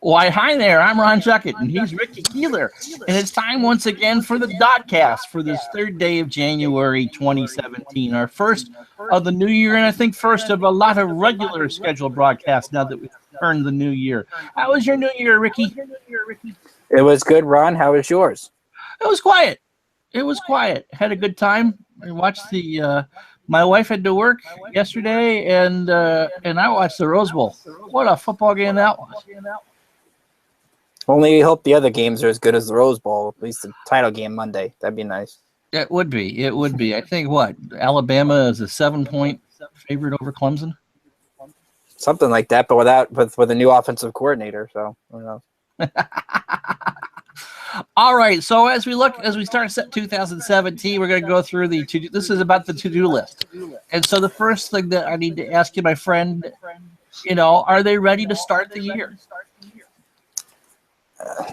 Why, hi there. I'm Ron Juckett, and he's Ricky Keeler. And it's time once again for the DoDCast for this third day of January 2017, our first of the new year, and I think first of a lot of regular scheduled broadcasts now that we've turned the new year. How was your new year, Ricky? It was good, Ron. How was yours? It was quiet. It was quiet. Had a good time. I watched my wife had to work yesterday, and I watched the Rose Bowl. What a football game that was! Only hope the other games are as good as the Rose Bowl, at least the title game Monday. That'd be nice. It would be. It would be. I think Alabama is a 7-point favorite over Clemson. Something like that, but with a new offensive coordinator. So who knows? All right. So as we start 2017, we're going to go through this is about the to-do list. And so the first thing that I need to ask you, my friend, are they ready to start the year?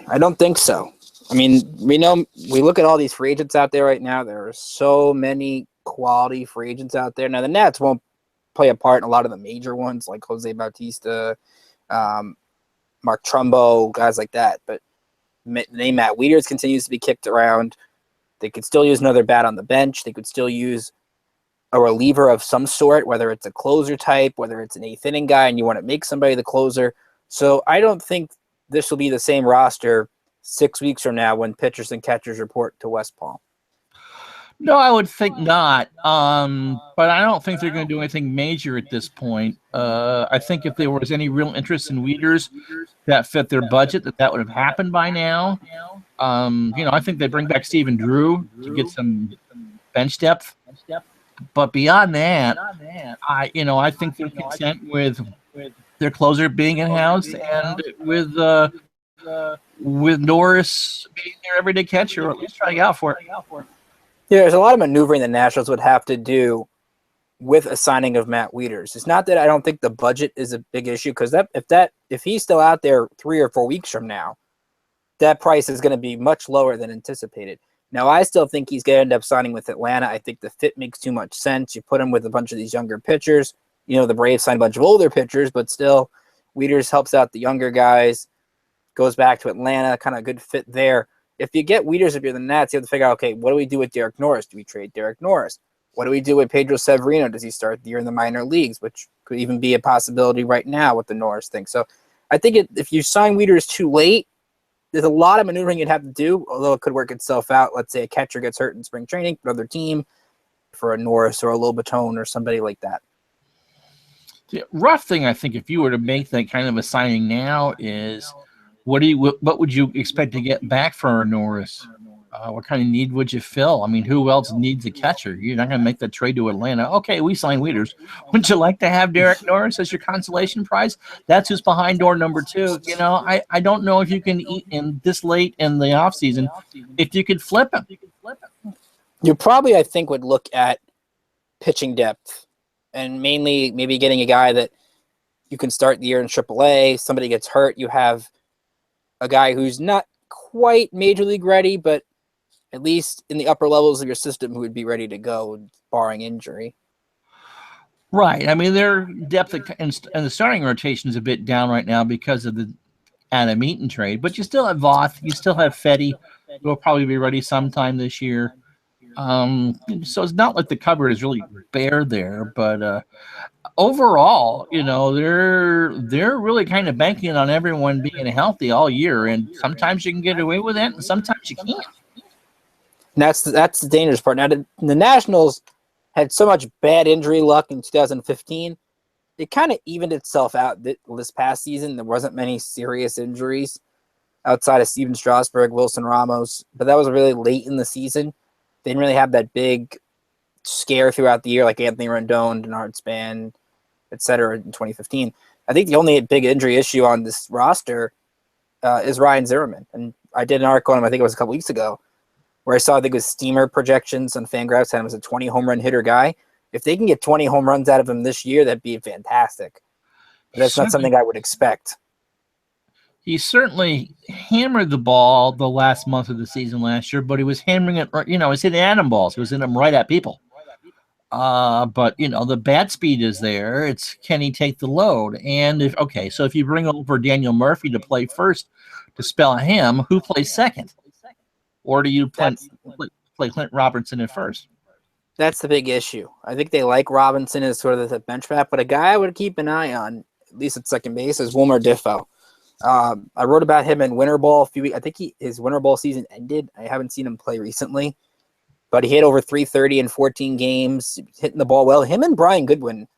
I don't think so. I mean, we look at all these free agents out there right now. There are so many quality free agents out there. Now, the Nats won't play a part in a lot of the major ones like Jose Bautista, Mark Trumbo, guys like that. But the name Matt Wieters continues to be kicked around. They could still use another bat on the bench. They could still use a reliever of some sort, whether it's a closer type, whether it's an eighth inning guy, and you want to make somebody the closer. So I don't think this will be the same roster 6 weeks from now when pitchers and catchers report to West Palm. No, I would think not. But I don't think they're going to do anything major at this point. I think if there was any real interest in Wieters that fit their budget, that would have happened by now. I think they bring back Stephen Drew to get some bench depth. But beyond that, I think they're content with their closer being in-house and with Norris being their everyday catcher, or at least trying out for it. Yeah, there's a lot of maneuvering the Nationals would have to do with a signing of Matt Wieters. It's not that I don't think the budget is a big issue, because if he's still out there 3 or 4 weeks from now, that price is going to be much lower than anticipated. Now, I still think he's going to end up signing with Atlanta. I think the fit makes too much sense. You put him with a bunch of these younger pitchers. The Braves signed a bunch of older pitchers, but still, Wieters helps out the younger guys, goes back to Atlanta, kind of a good fit there. If you get Wieters, if you're the Nats, you have to figure out, okay, what do we do with Derek Norris? Do we trade Derek Norris? What do we do with Pedro Severino? Does he start the year in the minor leagues, which could even be a possibility right now with the Norris thing? So I think if you sign Wieters too late, there's a lot of maneuvering you'd have to do, although it could work itself out. Let's say a catcher gets hurt in spring training for another team, for a Norris or a Lobaton or somebody like that. The rough thing, I think, if you were to make that kind of a signing now is what would you expect to get back for Norris? What kind of need would you fill? I mean, who else needs a catcher? You're not going to make that trade to Atlanta. Okay, we signed Wieters. Would you like to have Derek Norris as your consolation prize? That's who's behind door number 2. I don't know if you can eat in this late in the offseason if you could flip him. You probably, I think, would look at pitching depth and mainly maybe getting a guy that you can start the year in AAA. Somebody gets hurt, you have a guy who's not quite major league ready, but at least in the upper levels of your system who would be ready to go, barring injury. Right. I mean, their depth and the starting rotation is a bit down right now because of the Adam Eaton trade, but you still have Voth, you still have Fetty, who will probably be ready sometime this year. So it's not like the cupboard is really bare there, but overall, they're really kind of banking on everyone being healthy all year, and sometimes you can get away with it, and sometimes you can't. And that's the dangerous part. Now, the Nationals had so much bad injury luck in 2015. It kind of evened itself out this past season. There wasn't many serious injuries outside of Steven Strasburg, Wilson Ramos, but that was really late in the season. They didn't really have that big scare throughout the year like Anthony Rendon, Denard Span, et cetera, in 2015. I think the only big injury issue on this roster is Ryan Zimmerman. And I did an article on him, I think it was a couple weeks ago, where I saw, I think it was Steamer projections on Fangraphs, had him as a 20 home run hitter guy. If they can get 20 home runs out of him this year, that'd be fantastic. But that's not something I would expect. He certainly hammered the ball the last month of the season last year, but he was hammering it, he was hitting atom balls. He was hitting them right at people. But the bat speed is there. It's can he take the load? And so if you bring over Daniel Murphy to play first to spell him, who plays second? Or do you play Clint Robertson at first? That's the big issue. I think they like Robinson as sort of the bench bat, but a guy I would keep an eye on, at least at second base, is Wilmer Diffo. I wrote about him in winter ball a few weeks. I think his winter ball season ended. I haven't seen him play recently, but he hit over 330 in 14 games, hitting the ball well. Him and Brian Goodwin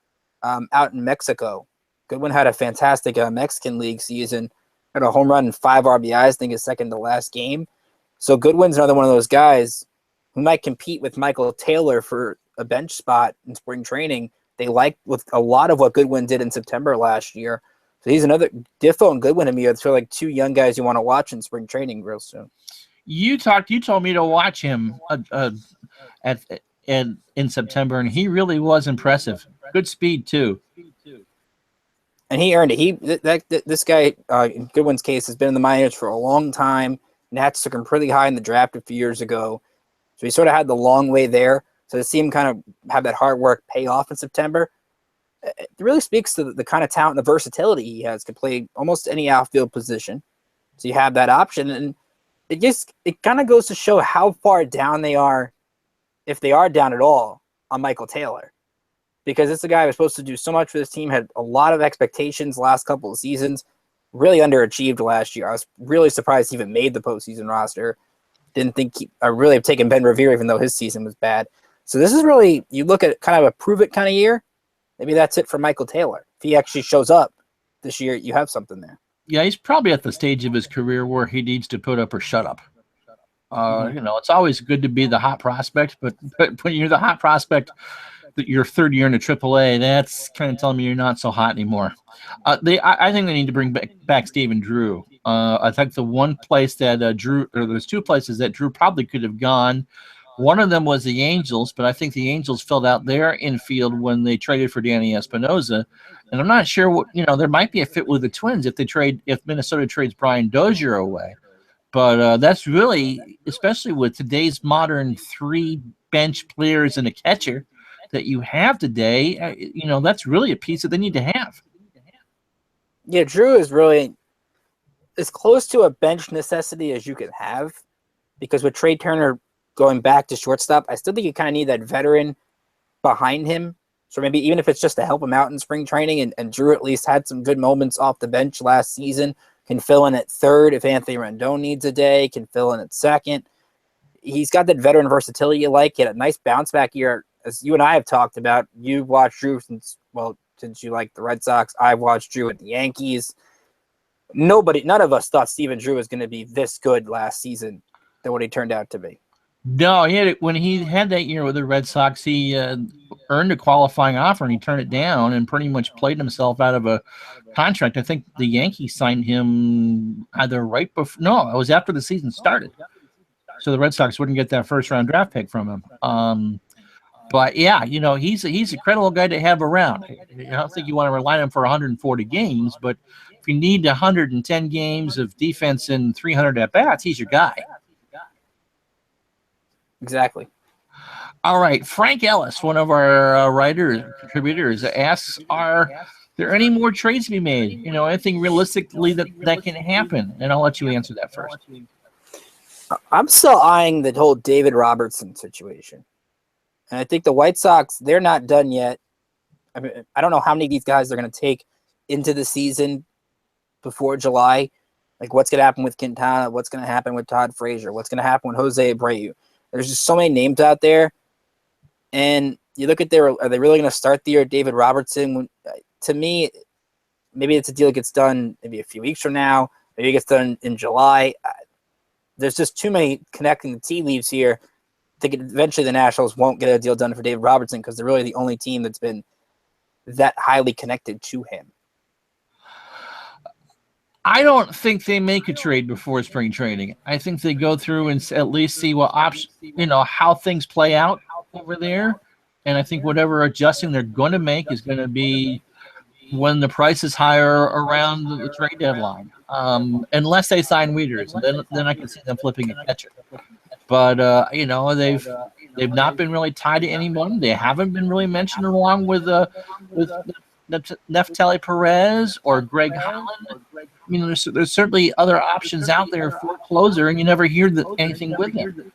out in Mexico. Goodwin had a fantastic Mexican League season. Had a home run and 5 RBIs, I think his second to last game. So Goodwin's another one of those guys who might compete with Michael Taylor for a bench spot in spring training. They liked with a lot of what Goodwin did in September last year. So he's another Diffo and Goodwin to me. It's like 2 young guys you want to watch in spring training real soon. You told me to watch him in September, and he really was impressive. Good speed too. And he earned it. This guy, in Goodwin's case, has been in the minors for a long time. Nats took him pretty high in the draft a few years ago. So he sort of had the long way there. So to see him kind of have that hard work pay off in September, it really speaks to the kind of talent and the versatility he has. Can play almost any outfield position. So you have that option. And it kind of goes to show how far down they are, if they are down at all, on Michael Taylor. Because it's a guy who was supposed to do so much for this team, had a lot of expectations last couple of seasons, really underachieved last year. I was really surprised he even made the postseason roster. Didn't think I really have taken Ben Revere, even though his season was bad. So this is really, you look at kind of a prove it kind of year. Maybe that's it for Michael Taylor. If he actually shows up this year, you have something there. Yeah, he's probably at the stage of his career where he needs to put up or shut up. It's always good to be the hot prospect, but when you're the hot prospect, your third year in the AAA, that's kind of telling me you're not so hot anymore. I think they need to bring back Stephen Drew. I think the one place that there's 2 places that Drew probably could have gone. One of them was the Angels, but I think the Angels filled out their infield when they traded for Danny Espinosa. And I'm not sure what, there might be a fit with the Twins if Minnesota trades Brian Dozier away. But that's really, especially with today's modern 3 bench players and a catcher that you have today, that's really a piece that they need to have. Yeah, Drew is really as close to a bench necessity as you could have, because with Trey Turner going back to shortstop, I still think you kind of need that veteran behind him. So maybe even if it's just to help him out in spring training, and Drew at least had some good moments off the bench last season, can fill in at third if Anthony Rendon needs a day, can fill in at second. He's got that veteran versatility you like. He had a nice bounce back year. As you and I have talked about, you've watched Drew since you like the Red Sox. I've watched Drew at the Yankees. None of us thought Stephen Drew was going to be this good last season than what he turned out to be. No, when he had that year with the Red Sox, he earned a qualifying offer and he turned it down and pretty much played himself out of a contract. I think the Yankees signed him either right before. No, it was after the season started. So the Red Sox wouldn't get that first-round draft pick from him. But yeah, he's a credible guy to have around. I don't think you want to rely on him for 140 games, but if you need 110 games of defense and 300 at bats, he's your guy. Exactly. All right, Frank Ellis, one of our contributors, asks: are there any more trades to be made? Anything realistically that can happen? And I'll let you answer that first. I'm still eyeing the whole David Robertson situation. And I think the White Sox, they're not done yet. I mean, I don't know how many of these guys they're going to take into the season before July. Like, what's going to happen with Quintana? What's going to happen with Todd Frazier? What's going to happen with Jose Abreu? There's just so many names out there. And you look at are they really going to start the year with David Robertson? To me, maybe it's a deal that gets done maybe a few weeks from now. Maybe it gets done in July. There's just too many connecting the tea leaves here. I think eventually the Nationals won't get a deal done for David Robertson because they're really the only team that's been that highly connected to him. I don't think they make a trade before spring training. I think they go through and at least see what options, how things play out over there. And I think whatever adjusting they're going to make is going to be when the price is higher around the trade deadline, unless they sign Wieters, and then I can see them flipping a catcher. But They've not been really tied to anyone. They haven't been really mentioned along with Neftali Perez or Greg Holland. I mean, there's certainly other options out there for closer, and you never hear anything with them.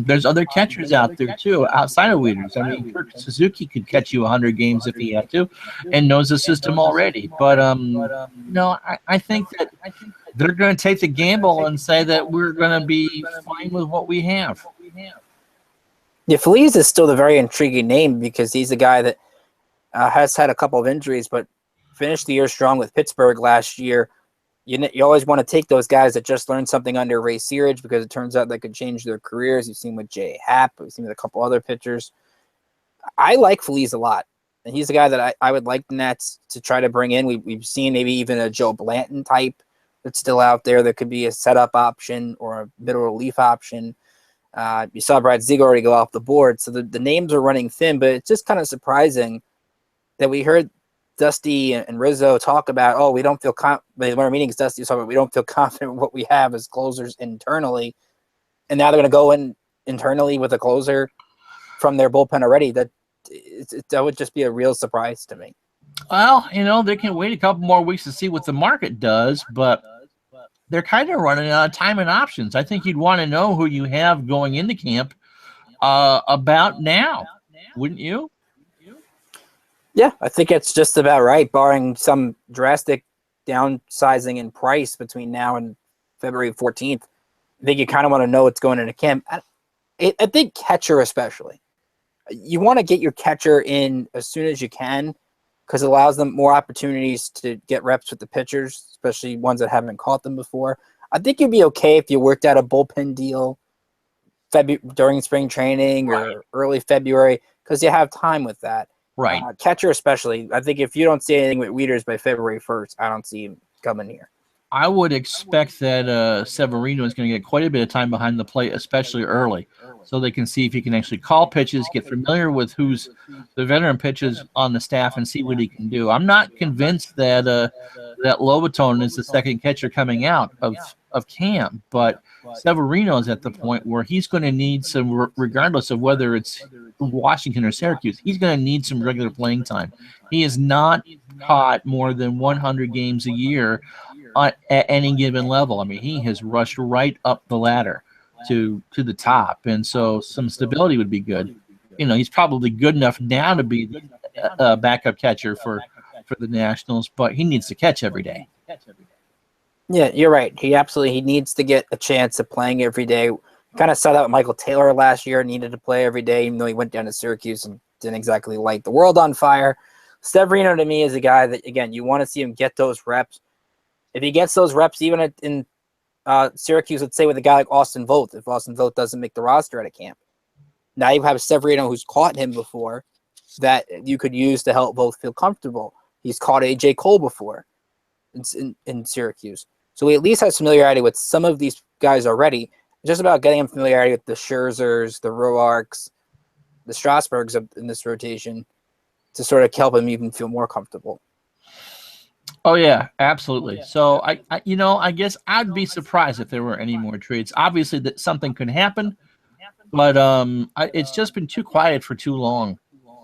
There's other catchers out there too, outside of Wieters. I mean, Kirk Suzuki could catch you 100 games if he had to, and knows the system already. But I think that they're going to take the gamble and say that we're going to be fine with what we have. Yeah, Feliz is still a very intriguing name because he's a guy that has had a couple of injuries, but finished the year strong with Pittsburgh last year. You always want to take those guys that just learned something under Ray Searage because it turns out they could change their careers. You've seen with Jay Happ. We've seen with a couple other pitchers. I like Feliz a lot, and he's a guy that I would like the Nets to try to bring in. We've seen maybe even a Joe Blanton type that's still out there that could be a setup option or a middle relief option. You saw Brad Ziegler already go off the board, so the names are running thin, but it's just kind of surprising that we heard Dusty and Rizzo talk about, we don't feel confident. When our meetings, Dusty was talking about, we don't feel confident in what we have as closers internally. And now they're going to go in internally with a closer from their bullpen already. That would just be a real surprise to me. Well, they can wait a couple more weeks to see what the market does, but they're kind of running out of time and options. I think you'd want to know who you have going into camp about now, wouldn't you? Yeah, I think it's just about right, barring some drastic downsizing in price between now and February 14th. I think you kind of want to know what's going into camp. I think catcher especially. You want to get your catcher in as soon as you can because it allows them more opportunities to get reps with the pitchers, especially ones that haven't caught them before. I think you'd be okay if you worked out a bullpen deal during spring training or early February because you have time with that. Right. Catcher especially. I think if you don't see anything with Wieters by February 1st, I don't see him coming here. I would expect that Severino is going to get quite a bit of time behind the plate, especially early, so they can see if he can actually call pitches, get familiar with who's the veteran pitches on the staff, and see what he can do. I'm not convinced that that Lobaton is the second catcher coming out of camp, but Severino is at the point where he's going to need some, regardless of whether it's Washington or Syracuse, he's going to need some regular playing time. He is not caught more than 100 games a year at any given level. I mean, he has rushed right up the ladder to the top, and so some stability would be good. He's probably good enough now to be a backup catcher for the Nationals, but he needs to catch every day. Yeah, you're right. He needs to get a chance of playing every day. Kind of saw that with Michael Taylor last year, needed to play every day, even though he went down to Syracuse and didn't exactly light the world on fire. Severino, to me, is a guy that, again, you want to see him get those reps. If he gets those reps, even in Syracuse, let's say with a guy like Austin Vogt, if Austin Vogt doesn't make the roster at a camp, now you have Severino who's caught him before that you could use to help Vogt feel comfortable. He's caught A.J. Cole before in Syracuse. So he at least has familiarity with some of these guys already. It's just about getting him familiarity with the Scherzers, the Roarks, the Strasburgs in this rotation to sort of help him even feel more comfortable. Oh yeah, absolutely. So I guess I'd be surprised if there were any more trades. Obviously, that something could happen, but it's just been too quiet for too long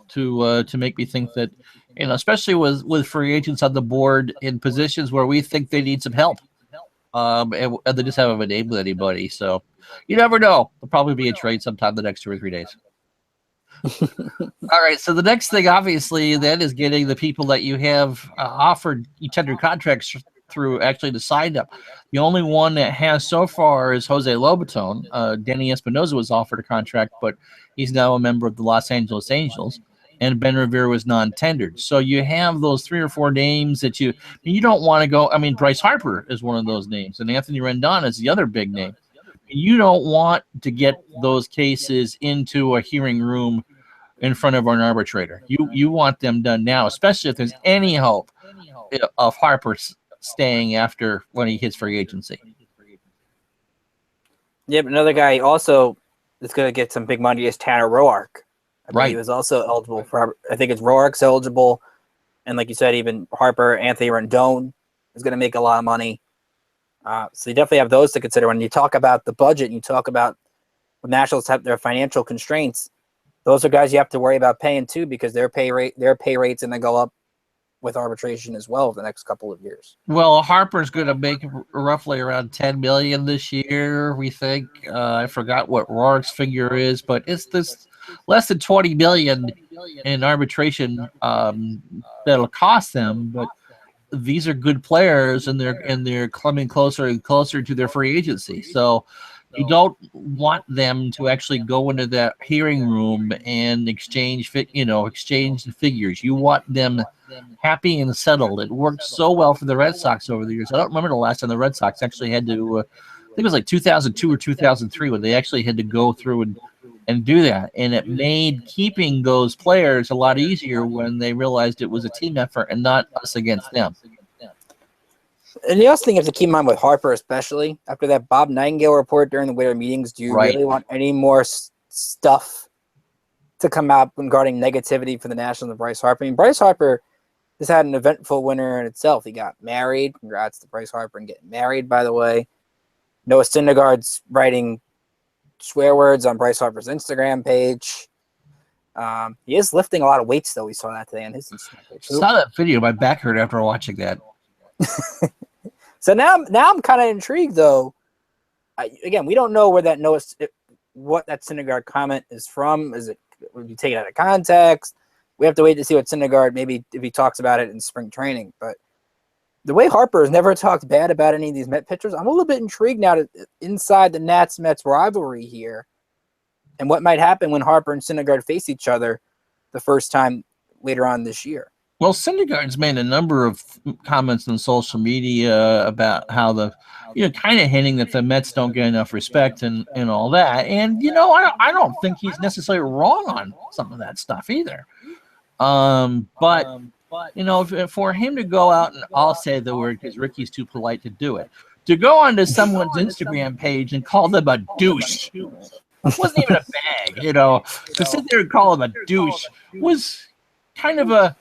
to make me think that, especially with free agents on the board in positions where we think they need some help, and they just haven't been able to anybody. So you never know. There'll probably be a trade sometime the next 2 or 3 days. All right, so the next thing, obviously, then is getting the people that you have offered tendered contracts through actually to sign up. The only one that has so far is Jose Lobaton. Danny Espinosa was offered a contract, but he's now a member of the Los Angeles Angels, and Ben Revere was non-tendered. So you have those 3 or 4 names that you don't want to go. I mean, Bryce Harper is one of those names, and Anthony Rendon is the other big name. You don't want to get those cases into a hearing room in front of an arbitrator. You want them done now, especially if there's any hope of Harper staying after when he hits free agency. Yeah, but another guy also that's going to get some big money is Tanner Roark. Right. He was also eligible for, I think it's Roark's eligible. And like you said, even Harper, Anthony Rendon is going to make a lot of money. So you definitely have those to consider. When you talk about the budget and you talk about when Nationals have their financial constraints, those are guys you have to worry about paying too, because their pay rate's going to go up with arbitration as well over the next couple of years. Well, Harper's going to make roughly around $10 million this year, we think. I forgot what Rourke's figure is, but it's this less than $20 million in arbitration that'll cost them. But these are good players, and they're coming closer and closer to their free agency. So you don't want them to actually go into that hearing room and exchange the figures. You want them happy and settled. It worked so well for the Red Sox over the years. I don't remember the last time the Red Sox actually had to, I think it was like 2002 or 2003 when they actually had to go through and do that. And it made keeping those players a lot easier when they realized it was a team effort and not us against them. And the other thing you have to keep in mind with Harper, especially after that Bob Nightingale report during the winter meetings, do you really want any more stuff to come out regarding negativity for the Nationals and Bryce Harper? I mean, Bryce Harper has had an eventful winter in itself. He got married. Congrats to Bryce Harper and getting married, by the way. Noah Syndergaard's writing swear words on Bryce Harper's Instagram page. He is lifting a lot of weights, though. We saw that today on his Instagram page. I saw that video. My back hurt after watching that. So now I'm kind of intrigued, though. Again, we don't know where that what that Syndergaard comment is from. Is it would you take it out of context? We have to wait to see what Syndergaard, maybe if he talks about it in spring training. But the way Harper has never talked bad about any of these Met pitchers, I'm a little bit intrigued now to inside the Nats-Mets rivalry here and what might happen when Harper and Syndergaard face each other the first time later on this year. Well, Syndergaard's made a number of comments on social media about how kind of hinting that the Mets don't get enough respect and all that. And, I don't think he's necessarily wrong on some of that stuff either. But for him to go out, and I'll say the word because Ricky's too polite to do it, to go onto someone's Instagram page and call them a douche. It wasn't even a bag, to sit there and call him a douche was kind of a,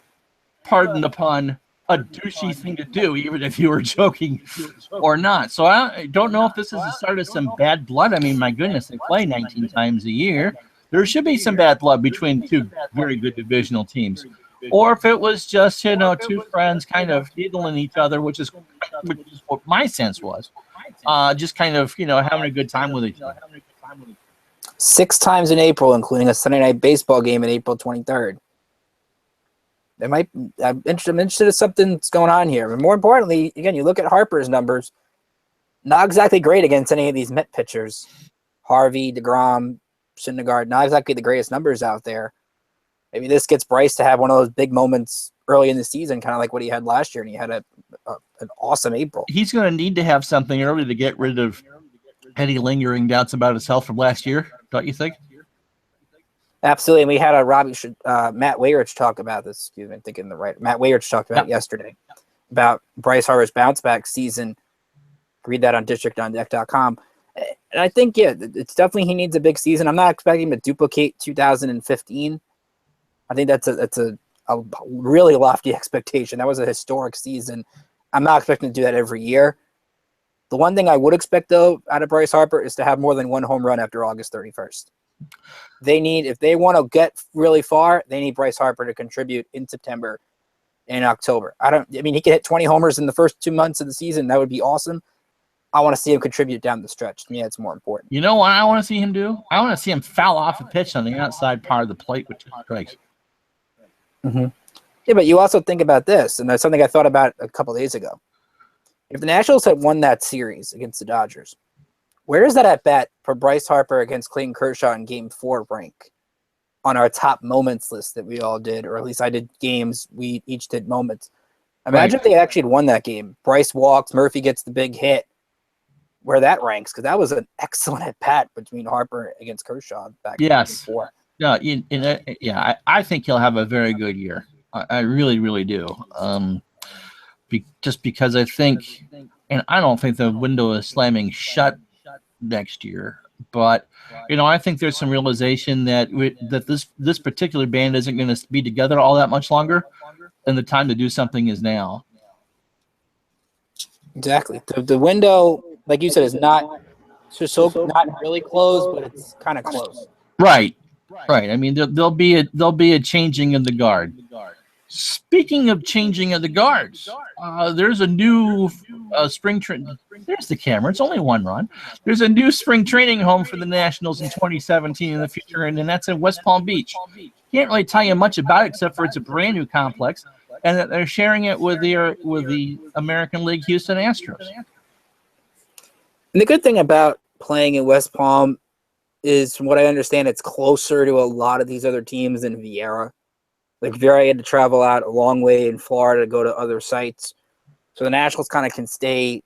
pardon the pun, a douchey thing to do, even if you were joking or not. So I don't know if this is the start of some bad blood. I mean, my goodness, they play 19 times a year. There should be some bad blood between two very good divisional teams. Or if it was just, two friends kind of needling each other, which is what my sense was. Just kind of, having a good time with each other. 6 times in April, including a Sunday night baseball game on April 23rd. I'm interested in something's going on here. But more importantly, again, you look at Harper's numbers, not exactly great against any of these Met pitchers. Harvey, DeGrom, Syndergaard, not exactly the greatest numbers out there. Maybe this gets Bryce to have one of those big moments early in the season, kind of like what he had last year, and he had an awesome April. He's going to need to have something early to get rid of any lingering doubts about his health from last year, don't you think? Absolutely, and we had Matt Wayrich talk about this. Excuse me, I'm thinking the right. Matt Wayrich talked about it yesterday about Bryce Harper's bounce back season. Read that on districtondeck.com. And I think, it's definitely he needs a big season. I'm not expecting him to duplicate 2015. I think that's a really lofty expectation. That was a historic season. I'm not expecting to do that every year. The one thing I would expect, though, out of Bryce Harper is to have more than one home run after August 31st. If they want to get really far, they need Bryce Harper to contribute in September and October. He could hit 20 homers in the first 2 months of the season. That would be awesome. I want to see him contribute down the stretch. To me, that's more important. You know what I want to see him do? I want to see him foul off a pitch on the outside part of the plate, which is great. Mm-hmm. Yeah, but you also think about this, and that's something I thought about a couple days ago. If the Nationals had won that series against the Dodgers, where is that at bat for Bryce Harper against Clayton Kershaw in Game 4 rank on our top moments list that we all did, or at least I did games, we each did moments. Imagine if they actually had won that game. Bryce walks, Murphy gets the big hit, where that ranks, because that was an excellent at bat between Harper against Kershaw back in Game 4. Yeah, I think he'll have a very good year. I really, really do. Just because I think, and I don't think the window is slamming shut next year, but I think there's some realization that this particular band isn't going to be together all that much longer, and the time to do something is now. Exactly. The window, like you said, is not So not really close, but it's kind of close. Right. Right. I mean, there'll be a changing of the guard. Speaking of changing of the guards, there's a new spring training. There's the camera. It's only one run. There's a new spring training home for the Nationals in 2017 in the future, and that's in West Palm Beach. Can't really tell you much about it except for it's a brand new complex, and that they're sharing it with the American League Houston Astros. And the good thing about playing in West Palm is, from what I understand, it's closer to a lot of these other teams than Vieira. Like, Vieira had to travel out a long way in Florida to go to other sites. So the Nationals kind of can stay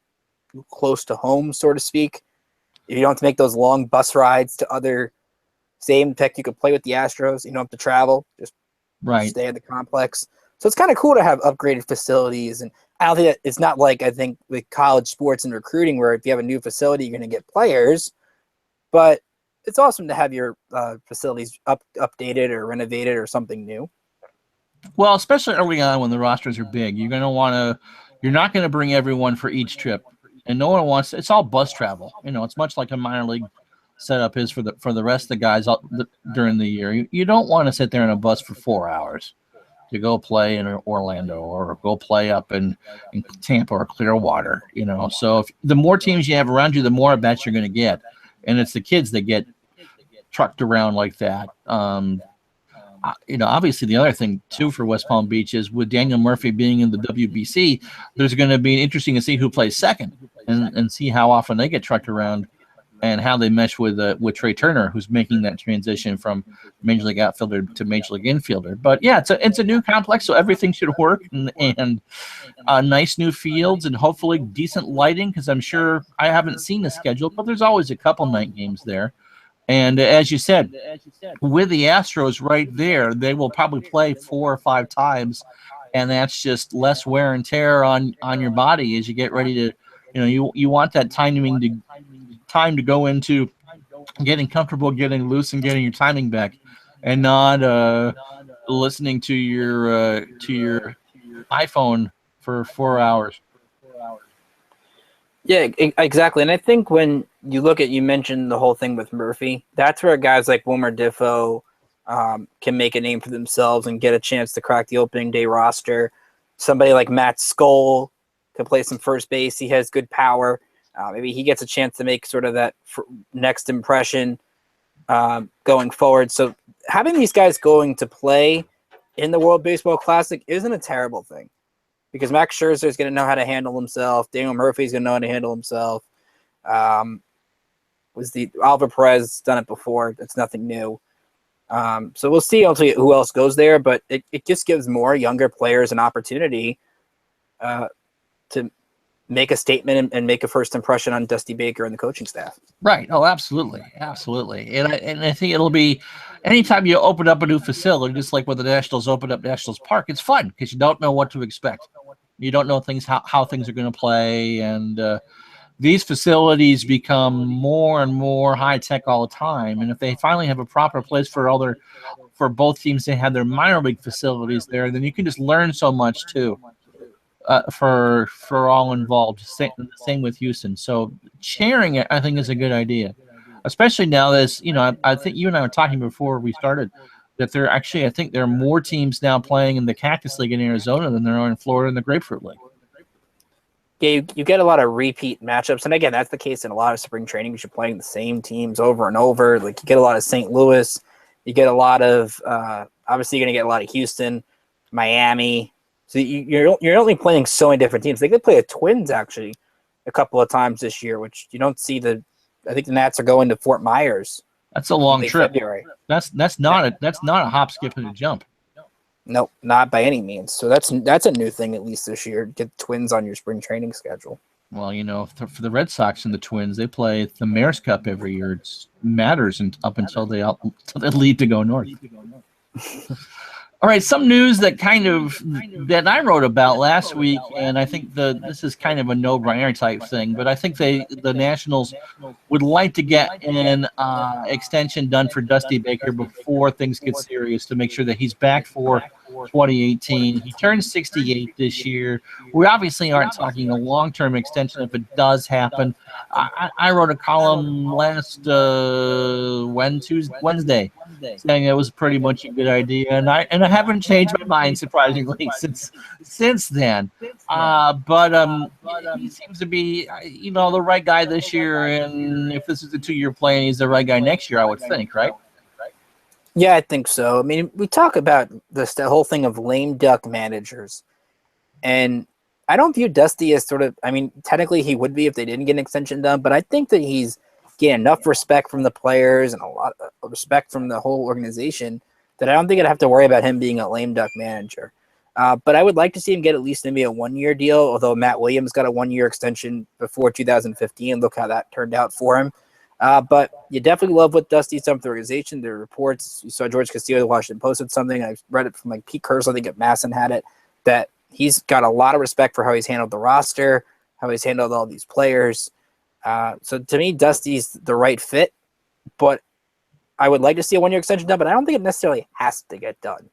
close to home, so to speak. You don't have to make those long bus rides to other same tech. You could play with the Astros. You don't have to travel. Just stay at the complex. So it's kind of cool to have upgraded facilities. And I don't think that it's not like, I think, with college sports and recruiting, where if you have a new facility, you're going to get players. But it's awesome to have your facilities updated or renovated or something new. Well, especially early on when the rosters are big, you're not going to bring everyone for each trip, and no one wants. It's all bus travel. It's much like a minor league setup is for the rest of the guys during the year. You don't want to sit there in a bus for 4 hours to go play in Orlando or go play up in Tampa or Clearwater. So if the more teams you have around you, the more bets you're going to get, and it's the kids that get trucked around like that. Obviously the other thing too for West Palm Beach is, with Daniel Murphy being in the WBC, there's going to be interesting to see who plays second and see how often they get trucked around and how they mesh with Trey Turner, who's making that transition from Major League outfielder to Major League infielder. But yeah, it's a new complex, so everything should work, and nice new fields and hopefully decent lighting, because I'm sure, I haven't seen the schedule, but there's always a couple night games there. And as you said, with the Astros right there, they will probably play 4 or 5 times, and that's just less wear and tear on your body as you get ready to, you want that time to go into getting comfortable, getting loose, and getting your timing back, and not listening to your iPhone for 4 hours. Yeah, exactly. And I think when you look at, you mentioned the whole thing with Murphy, that's where guys like Wilmer Difo can make a name for themselves and get a chance to crack the opening day roster. Somebody like Matt Skoll can play some first base. He has good power. Maybe he gets a chance to make sort of that next impression going forward. So having these guys going to play in the World Baseball Classic isn't a terrible thing, because Max Scherzer is going to know how to handle himself. Daniel Murphy's going to know how to handle himself. Alvaro Perez done it before. It's nothing new. So we'll see who else goes there, but it just gives more younger players an opportunity to make a statement and make a first impression on Dusty Baker and the coaching staff. Right. Oh, absolutely. Absolutely. And I think it'll be, anytime you open up a new facility, just like when the Nationals opened up Nationals Park, it's fun because you don't know what to expect. You don't know how things are going to play. And these facilities become more and more high tech all the time. And if they finally have a proper place for both teams to have their minor league facilities there, then you can just learn so much too. For all involved. Same with Houston. So sharing it, I think, is a good idea, especially now that, I think you and I were talking before we started that I think there are more teams now playing in the Cactus League in Arizona than there are in Florida in the Grapefruit League. Yeah, you get a lot of repeat matchups. And again, that's the case in a lot of spring trainings. You're playing the same teams over and over. Like, you get a lot of St. Louis. You get a lot of, obviously you're going to get a lot of Houston, Miami. So you're only playing so many different teams. They could play the Twins actually a couple of times this year, which you don't see. I think the Nats are going to Fort Myers. That's a long trip. February. That's not a hop, skip, and a jump. Nope, not by any means. So that's a new thing, at least this year. Get Twins on your spring training schedule. Well, for the Red Sox and the Twins, they play the Mayor's Cup every year. It matters up until they leave to go north. All right, some news that that I wrote about last week, and I think this is kind of a no-brainer type thing, but I think the Nationals would like to get an extension done for Dusty Baker before things get serious to make sure that he's back for 2018. He turns 68 this year. We obviously aren't talking a long-term extension if it does happen. I wrote a column last Wednesday saying it was pretty much a good idea, and I haven't changed my mind surprisingly since then. But he seems to be the right guy this year, and if this is a 2-year plan, he's the right guy next year, I would think, right? Yeah, I think so. I mean, we talk about the whole thing of lame duck managers, and I don't view Dusty as technically he would be if they didn't get an extension done, but I think that he's getting enough respect from the players and a lot of respect from the whole organization that I don't think I'd have to worry about him being a lame duck manager. But I would like to see him get at least maybe a 1-year deal, although Matt Williams got a 1-year extension before 2015. Look how that turned out for him. But you definitely love what Dusty's done for the organization. There are reports. You saw George Castillo, the Washington Post, said something. I read it from Pete Kurz, I think at Masson had it, that he's got a lot of respect for how he's handled the roster, how he's handled all these players. So to me, Dusty's the right fit, but I would like to see a 1-year extension done, but I don't think it necessarily has to get done.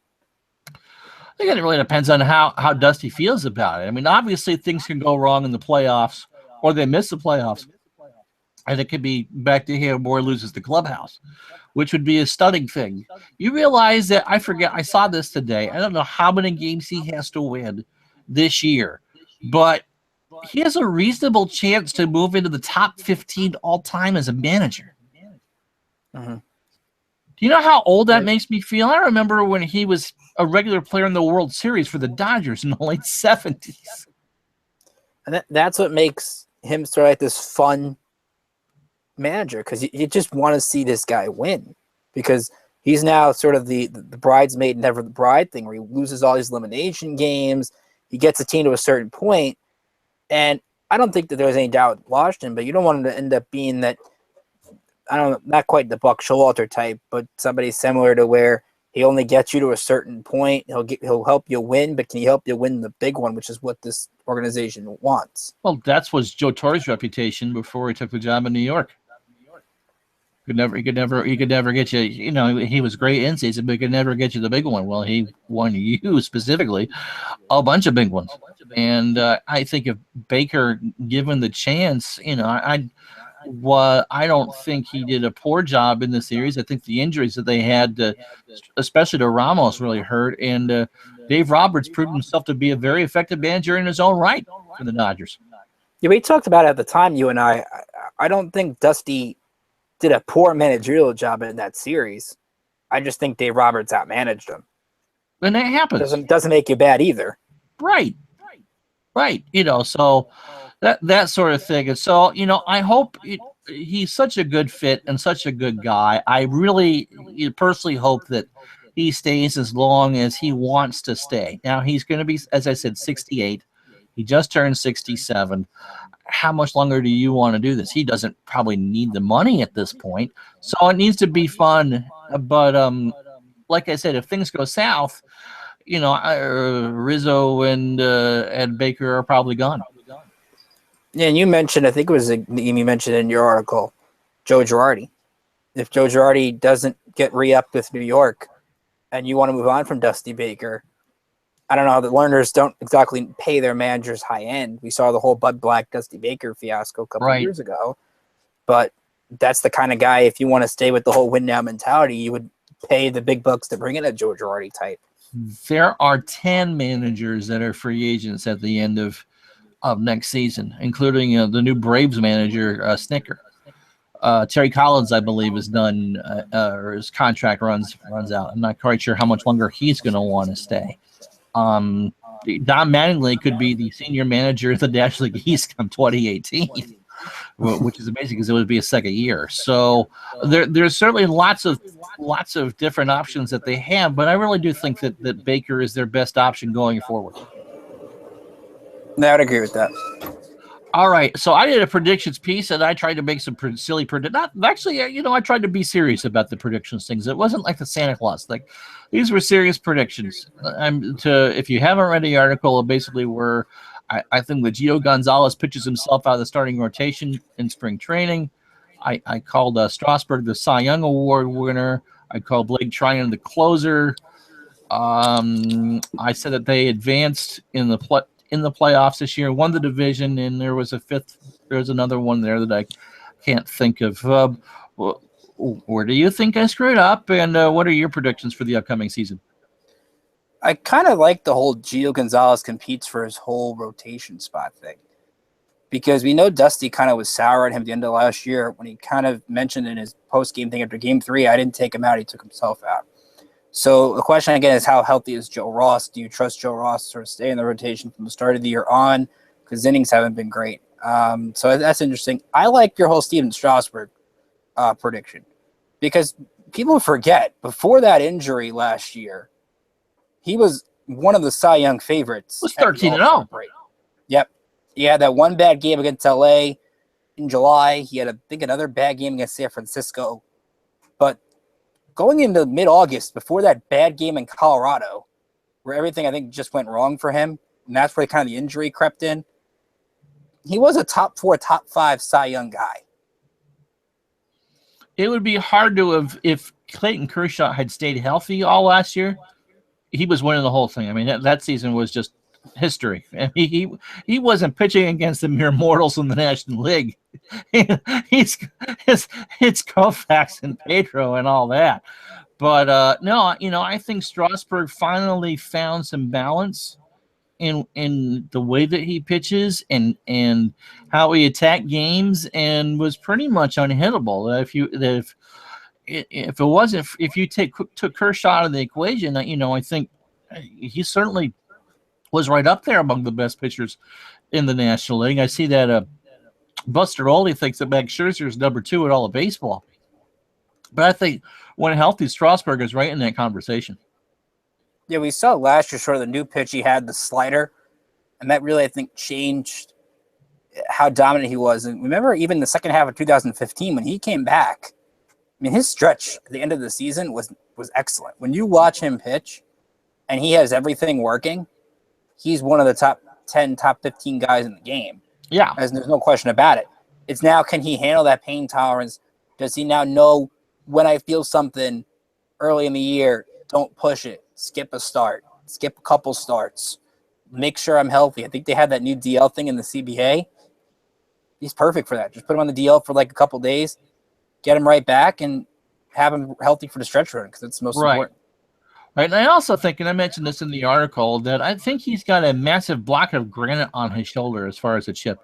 I think it really depends on how Dusty feels about it. I mean, obviously things can go wrong in the playoffs, or they miss the playoffs, and it could be back to him or loses the clubhouse, which would be a stunning thing. You realize that, I saw this today. I don't know how many games he has to win this year, but he has a reasonable chance to move into the top 15 all time as a manager. Mm-hmm. Do you know how old that makes me feel? I remember when he was a regular player in the World Series for the Dodgers in the late 70s. And that's what makes him sort of like this fun manager, because you just want to see this guy win, because he's now sort of the bridesmaid, never the bride thing, where he loses all these elimination games. He gets the team to a certain point, and I don't think that there's any doubt with Washington, but you don't want him to end up being that, I don't know, not quite the Buck Showalter type, but somebody similar to where he only gets you to a certain point. He'll help you win, but can he help you win the big one, which is what this organization wants? Well, that was Joe Torre's reputation before he took the job in New York. He could never get you. He was great in season, but he could never get you the big one. Well, he won you specifically a bunch of big ones, and I think if Baker given the chance, I don't think he did a poor job in the series. I think the injuries that they had, especially to Ramos, really hurt, and Dave Roberts proved himself to be a very effective manager in his own right for the Dodgers. Yeah, we talked about it at the time, you and I. I don't think Dusty did a poor managerial job in that series. I just think Dave Roberts outmanaged him. And that happens. Doesn't make you bad either. Right. So that sort of thing. And so, I hope he's such a good fit and such a good guy. I really personally hope that he stays as long as he wants to stay. Now, he's going to be, as I said, 68. He just turned 67. How much longer do you want to do this? He doesn't probably need the money at this point, so it needs to be fun. But like I said, if things go south, Rizzo and Baker are probably gone. Yeah, and you mentioned, I think it was a name you mentioned in your article, Joe Girardi. If Joe Girardi doesn't get re-upped with New York, and you want to move on from Dusty Baker, I don't know. The Lerners don't exactly pay their managers high end. We saw the whole Bud Black, Dusty Baker fiasco a couple of years ago. But that's the kind of guy, if you want to stay with the whole win now mentality, you would pay the big bucks to bring in a Joe Girardi type. There are 10 managers that are free agents at the end of next season, including the new Braves manager, Snicker. Terry Collins, I believe, is done, or his contract runs out. I'm not quite sure how much longer he's going to want to stay. Don Mattingly could be the senior manager of the National League East come 2018, which is amazing because it would be a second year. So there's certainly lots of different options that they have, but I really do think that Baker is their best option going forward. I would agree with that. All right, so I did a predictions piece, and I tried to make some silly predict. Not actually, I tried to be serious about the predictions things. It wasn't like the Santa Claus thing. These were serious predictions. If you haven't read the article, it basically were. I think that Gio Gonzalez pitches himself out of the starting rotation in spring training. I called Strasburg the Cy Young Award winner. I called Blake Tryon the closer. I said that they advanced in the playoffs this year, won the division, and there was another one there that I can't think of. Where do you think I screwed up, and what are your predictions for the upcoming season? I kind of like the whole Gio Gonzalez competes for his whole rotation spot thing, because we know Dusty kind of was sour at him at the end of last year when he kind of mentioned in his post-game thing after Game 3, I didn't take him out, he took himself out. So the question again is, how healthy is Joe Ross? Do you trust Joe Ross to sort of stay in the rotation from the start of the year on? Because innings haven't been great. So that's interesting. I like your whole Steven Strasburg prediction, because people forget, before that injury last year, he was one of the Cy Young favorites. It was 13-0. Yep. He had that one bad game against LA in July. He had, I think, another bad game against San Francisco. But going into mid-August, before that bad game in Colorado, where everything, I think, just went wrong for him, and that's where kind of the injury crept in, he was a top 4, top 5 Cy Young guy. It would be hard to have, if Clayton Kershaw had stayed healthy all last year, he was winning the whole thing. I mean, that season was just history. And he wasn't pitching against the mere mortals in the National League. It's Koufax and Pedro and all that. But no, I think Strasburg finally found some balance in the way that he pitches and how he attacked games, and was pretty much unhittable. If you took Kershaw out of the equation, I think he certainly was right up there among the best pitchers in the National League. I see that Buster Olney thinks that Max Scherzer is number 2 in all of baseball. But I think when healthy, Strasburg is right in that conversation. Yeah, we saw last year sort of the new pitch he had, the slider, and that really, I think, changed how dominant he was. And remember, even the second half of 2015, when he came back, I mean, his stretch at the end of the season was excellent. When you watch him pitch and he has everything working, he's one of the top 10, top 15 guys in the game. Yeah. There's no question about it. It's now, can he handle that pain tolerance? Does he now know, when I feel something early in the year, don't push it, skip a start, skip a couple starts, make sure I'm healthy. I think they had that new DL thing in the CBA. He's perfect for that. Just put him on the DL for like a couple days, get him right back, and have him healthy for the stretch run, because it's the most important. Right, and I also think, and I mentioned this in the article, that I think he's got a massive block of granite on his shoulder as far as a chip,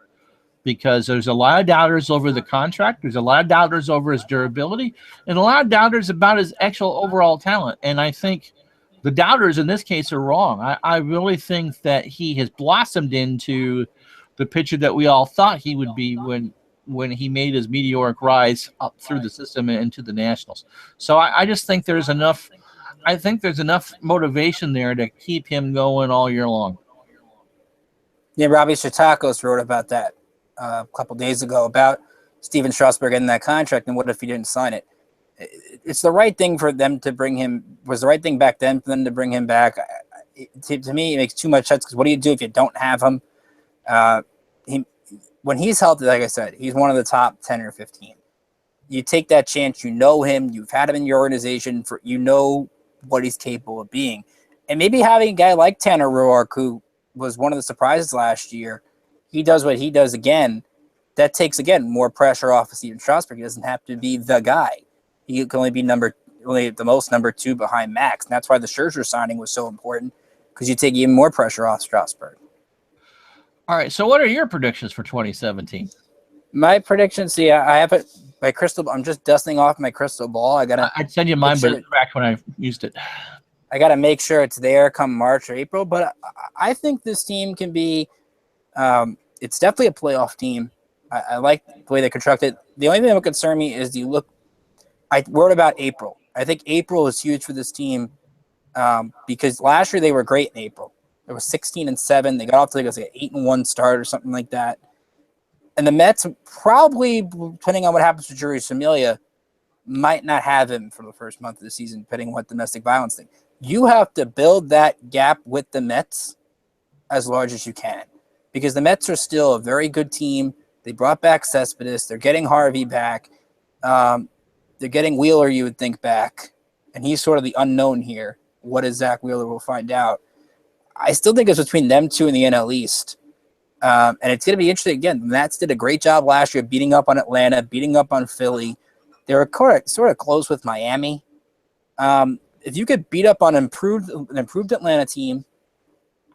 because there's a lot of doubters over the contract, there's a lot of doubters over his durability, and a lot of doubters about his actual overall talent. And I think the doubters in this case are wrong. I really think that he has blossomed into the pitcher that we all thought he would be when he made his meteoric rise up through the system and into the Nationals. So I just think there's enough. I think there's enough motivation there to keep him going all year long. Yeah, Robbie Chatakos wrote about that a couple days ago, about Steven Strasburg getting that contract, and what if he didn't sign it? It's the right thing for them to bring him. Was the right thing back then for them to bring him back? To me, it makes too much sense, because what do you do if you don't have him? When he's healthy, like I said, he's one of the top 10 or 15. You take that chance. You know him. You've had him in your organization. You know what he's capable of being. And maybe having a guy like Tanner Roark, who was one of the surprises last year, he does what he does again. That takes, again, more pressure off of Steven Strasburg. He doesn't have to be the guy. He can only be only the most number 2 behind Max. And that's why the Scherzer signing was so important, because you take even more pressure off Strasburg. All right, so what are your predictions for 2017? My predictions, see, I have it. My crystal. I'm just dusting off my crystal ball. I'd send you mine, but it cracked when I used it. I got to make sure it's there come March or April. But I think this team can be. It's definitely a playoff team. I like the way they constructed. The only thing that would concern me is I wrote about April. I think April is huge for this team, because last year they were great in April. It was 16-7. They got off to like an 8-1 start or something like that. And the Mets probably, depending on what happens to Juris Familia, might not have him for the first month of the season, depending on what domestic violence thing. You have to build that gap with the Mets as large as you can, because the Mets are still a very good team. They brought back Cespedes. They're getting Harvey back. They're getting Wheeler, you would think, back. And he's sort of the unknown here. What is Zach Wheeler? We'll find out. I still think it's between them two in the NL East. And it's going to be interesting. Again, the Mets did a great job last year beating up on Atlanta, beating up on Philly. They were sort of close with Miami. If you could beat up on an improved Atlanta team,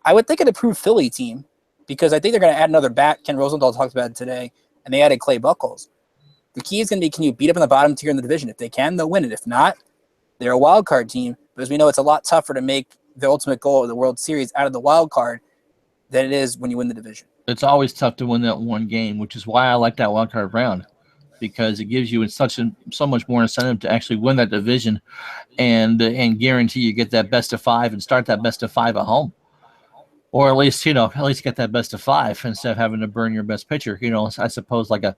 I would think an improved Philly team, because I think they're going to add another bat. Ken Rosenthal talked about it today, and they added Clay Buchholz. The key is going to be, can you beat up in the bottom tier in the division? If they can, they'll win it. If not, they're a wild card team, because we know it's a lot tougher to make the ultimate goal of the World Series out of the wild card than it is when you win the division. It's always tough to win that one game, which is why I like that wild card round, because it gives you so much more incentive to actually win that division and guarantee you get that best of 5 and start that best of 5 at home. Or at least get that best of 5 instead of having to burn your best pitcher. I suppose like a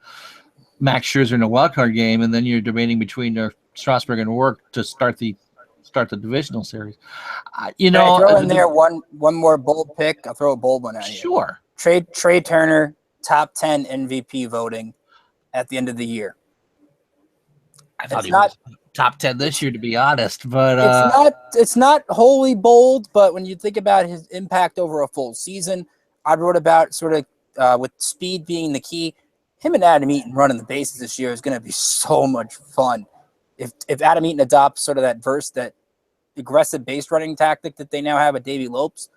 Max Scherzer in a wild card game, and then you're debating between Strasburg and Rourke to start the divisional series. Can I throw in there one more bold pick? I'll throw a bold one at you. Sure. Trey Turner, top 10 MVP voting at the end of the year. I thought he was top 10 this year, to be honest, but it's not wholly bold. But when you think about his impact over a full season, I wrote about sort of with speed being the key. Him and Adam Eaton running the bases this year is going to be so much fun. If Adam Eaton adopts sort of that aggressive base running tactic that they now have at Davey Lopes,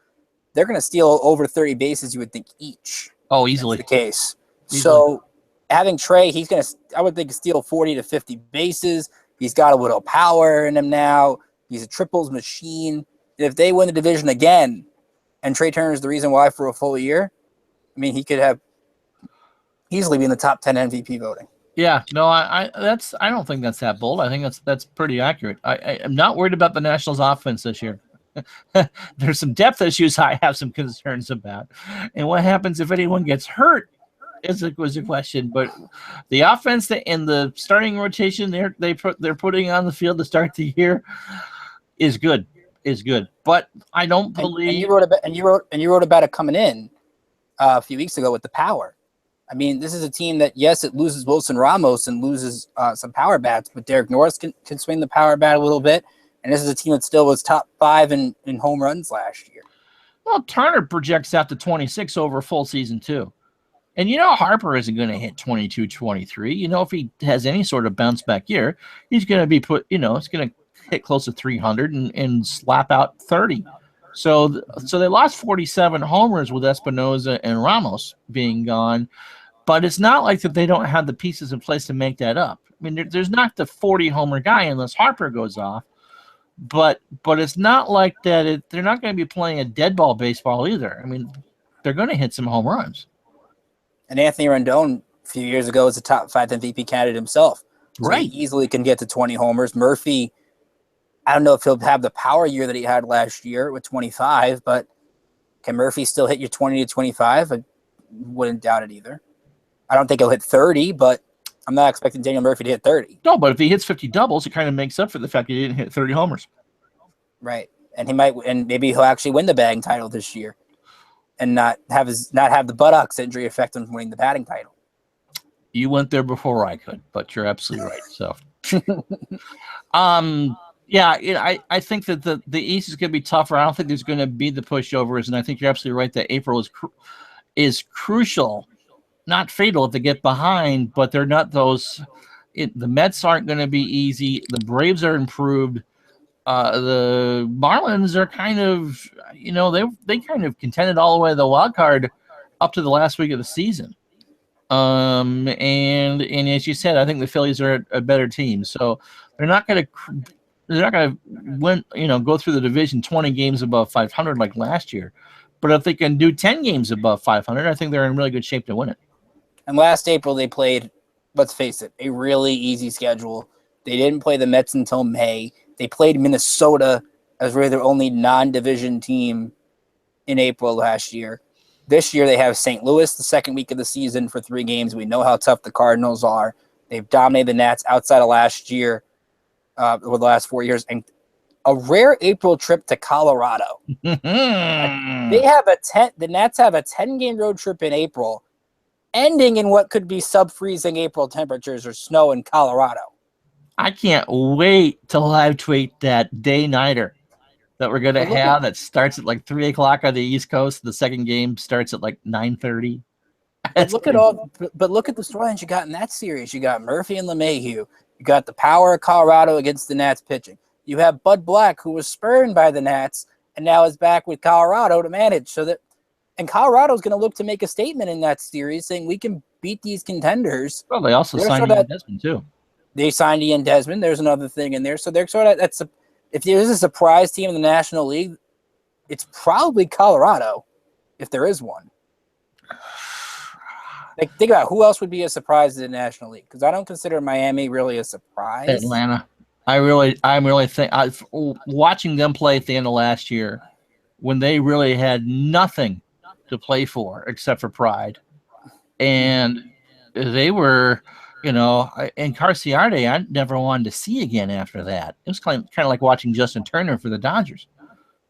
they're going to steal over 30 bases, you would think, each. Oh, easily. That's the case. Easily. So having Trey, he's going to, I would think, steal 40 to 50 bases. He's got a little power in him now. He's a triples machine. If they win the division again, and Trey Turner is the reason why for a full year, I mean, he could have easily be in the top 10 MVP voting. Yeah, no, I don't think that's that bold. I think that's pretty accurate. I'm not worried about the Nationals' offense this year. There's some depth issues I have some concerns about, and what happens if anyone gets hurt was a question. But the offense and the starting rotation they're putting on the field to start the year is good. But I don't believe. And you wrote about it coming in a few weeks ago with the power. I mean, this is a team that, yes, it loses Wilson Ramos and loses some power bats, but Derek Norris can swing the power bat a little bit. And this is a team that still was top 5 in home runs last year. Well, Turner projects out to 26 over a full season, too. And Harper isn't going to hit 22, 23. If he has any sort of bounce back year, he's going to be it's going to hit close to 300 and slap out 30. So they lost 47 homers with Espinosa and Ramos being gone. But it's not like that they don't have the pieces in place to make that up. I mean, there's not the 40-homer guy unless Harper goes off. But it's not like that. They're not going to be playing a dead ball baseball either. I mean, they're going to hit some home runs. And Anthony Rendon a few years ago was a top 5 MVP candidate himself. So right. He easily can get to 20 homers. Murphy, I don't know if he'll have the power year that he had last year with 25, but can Murphy still hit your 20 to 25? I wouldn't doubt it either. I don't think he'll hit 30, but I'm not expecting Daniel Murphy to hit 30. No, but if he hits 50 doubles, it kind of makes up for the fact that he didn't hit 30 homers. Right. And maybe he'll actually win the batting title this year and not have the buttocks injury affect him from winning the batting title. You went there before I could, but you're absolutely right. So, yeah, I think that the East is going to be tougher. I don't think there's going to be the pushovers, and I think you're absolutely right that April is crucial, not fatal if they get behind, but they're not those. The Mets aren't going to be easy. The Braves are improved. The Marlins are kind of, they kind of contended all the way to the wild card up to the last week of the season. And as you said, I think the Phillies are a better team. So they're not going to win, go through the division 20 games above 500 like last year. But if they can do 10 games above 500, I think they're in really good shape to win it. And last April they played, let's face it, a really easy schedule. They didn't play the Mets until May. They played Minnesota as really their only non-division team in April last year. This year they have St. Louis the second week of the season for 3 games. We know how tough the Cardinals are. They've dominated the Nats outside of last year, over the last 4 years, and a rare April trip to Colorado. The Nats have a 10-game road trip in April, ending in what could be sub-freezing April temperatures or snow in Colorado. I can't wait to live tweet that day-nighter that we're going to have that starts at like 3 o'clock on the East Coast. The second game starts at like 9:30. But look at the storylines you got in that series. You got Murphy and LeMahieu. You got the power of Colorado against the Nats pitching. You have Bud Black, who was spurned by the Nats and now is back with Colorado to manage. And Colorado's going to look to make a statement in that series, saying we can beat these contenders. Well, they also signed Ian Desmond too. They signed Ian Desmond. There's another thing in there. So they're sort of if there's a surprise team in the National League, it's probably Colorado, if there is one. Like, think about who else would be a surprise in the National League, because I don't consider Miami really a surprise. Atlanta. I really think watching them play at the end of last year, when they really had nothing to play for except for pride, and they were, and Carciarte, I never wanted to see again after that. It was kind of like watching Justin Turner for the Dodgers.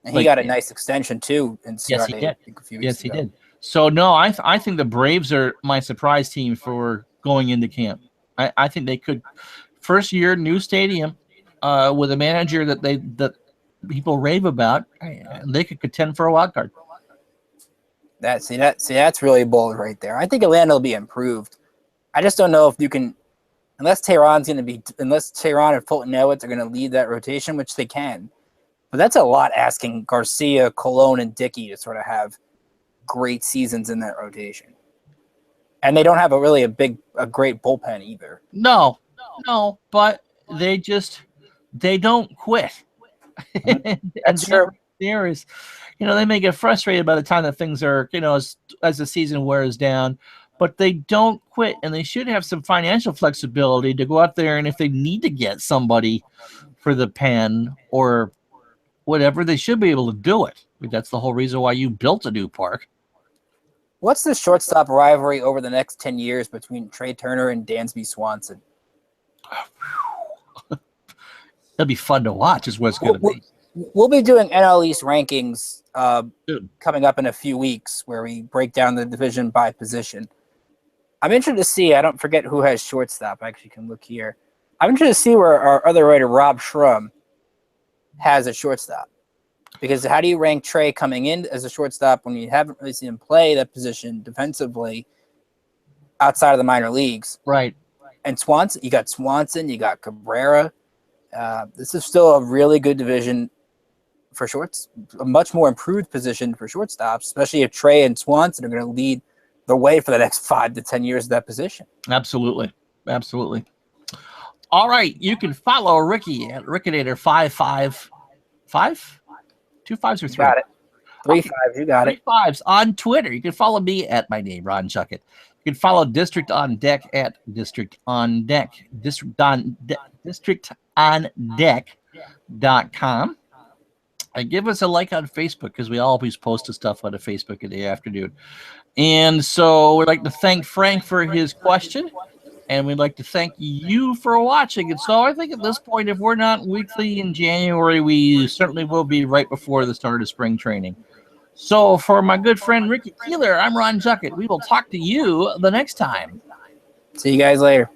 And he got a nice extension too. Yes, he did. Yes, he did. So no, I think the Braves are my surprise team for going into camp. I think they could, first year, new stadium, with a manager that people rave about, they could contend for a wild card. That's really bold right there. I think Atlanta will be improved. I just don't know if you can, unless Tehran and Fulton Nowitz are going to lead that rotation, which they can. But that's a lot asking Garcia, Colon, and Dickey to sort of have great seasons in that rotation. And they don't have a great bullpen either. No, but they don't quit. That's true. There is, they may get frustrated by the time that things are, as the season wears down, but they don't quit, and they should have some financial flexibility to go out there, and if they need to get somebody for the pen or whatever, they should be able to do it. That's the whole reason why you built a new park. What's the shortstop rivalry over the next 10 years between Trey Turner and Dansby Swanson? That'll be fun to watch, is what it's going to be. We'll be doing NL East rankings coming up in a few weeks, where we break down the division by position. I'm interested to see, I don't forget who has shortstop. I actually can look here. I'm interested to see where our other writer, Rob Schrum, has a shortstop. Because how do you rank Trey coming in as a shortstop when you haven't really seen him play that position defensively outside of the minor leagues? Right. And Swanson, you got Cabrera. This is still a really good division for shorts, a much more improved position for shortstops, especially if Trey and Swanson are going to lead the way for the next 5 to 10 years of that position. Absolutely. All right, you can follow Ricky at Rickinator555. 2 5s or 3? Got it. 3 5s, you got 3 5s on Twitter. You can follow me at my name, Ron Juckett. You can follow District on Deck at District on Deck. DistrictOnDeck.com. And give us a like on Facebook, because we always post stuff on the Facebook in the afternoon. And so we'd like to thank Frank for his question, and we'd like to thank you for watching. And so I think at this point, if we're not weekly in January, we certainly will be right before the start of spring training. So for my good friend Ricky Keeler, I'm Ron Juckett. We will talk to you the next time. See you guys later.